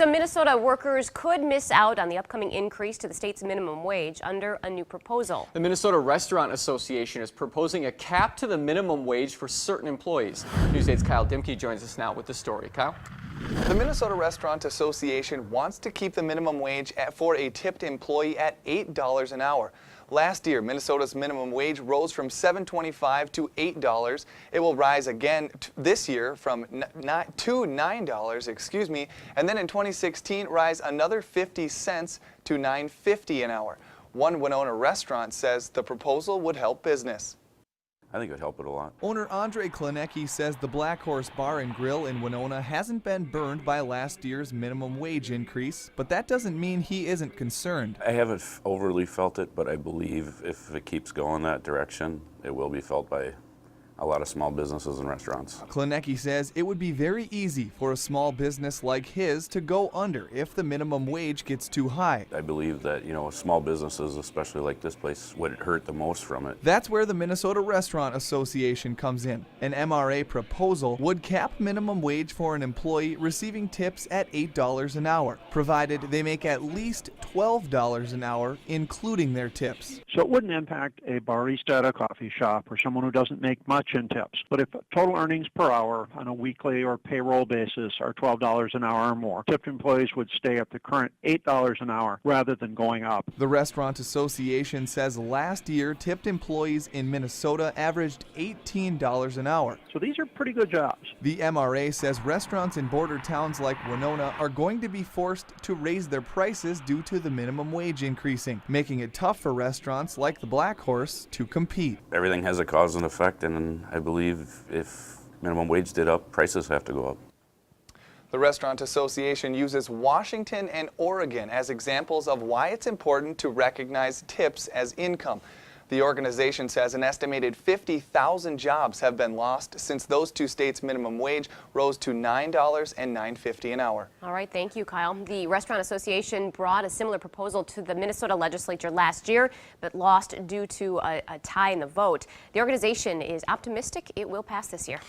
Some Minnesota workers could miss out on the upcoming increase to the state's minimum wage under a new proposal. The Minnesota Restaurant Association is proposing a cap to the minimum wage for certain employees. News 8's Kyle Dimke joins us now with the story. Kyle? The Minnesota Restaurant Association wants to keep the minimum wage for a tipped employee at $8 an hour. Last year, Minnesota's minimum wage rose from $7.25 to $8. It will rise again this year from to $9, and then in 2016 rise another 50 cents to $9.50 an hour. One Winona restaurant says the proposal would help business. I think it would help it a lot. Owner Andre Klinecki says the Black Horse Bar and Grill in Winona hasn't been burned by last year's minimum wage increase, but that doesn't mean he isn't concerned. I haven't overly felt it, but I believe if it keeps going that direction, it will be felt by a lot of small businesses and restaurants. Klinecki says it would be very easy for a small business like his to go under if the minimum wage gets too high. I believe that, small businesses, especially like this place, would hurt the most from it. That's where the Minnesota Restaurant Association comes in. An MRA proposal would cap minimum wage for an employee receiving tips at $8 an hour, provided they make at least $12 an hour, including their tips. So it wouldn't impact a barista at a coffee shop or someone who doesn't make much in tips. But if total earnings per hour on a weekly or payroll basis are $12 an hour or more, tipped employees would stay at the current $8 an hour rather than going up. The Restaurant Association says last year tipped employees in Minnesota averaged $18 an hour. So these are pretty good jobs. The MRA says restaurants in border towns like Winona are going to be forced to raise their prices due to the minimum wage increasing, making it tough for restaurants like the Black Horse to compete. Everything has a cause and effect, and I believe if minimum wage did up, prices have to go up. The Restaurant Association uses Washington and Oregon as examples of why it's important to recognize tips as income. The organization says an estimated 50,000 jobs have been lost since those two states' minimum wage rose to $9 and $9.50 an hour. All right, thank you, Kyle. The Restaurant Association brought a similar proposal to the Minnesota legislature last year, but lost due to a tie in the vote. The organization is optimistic it will pass this year.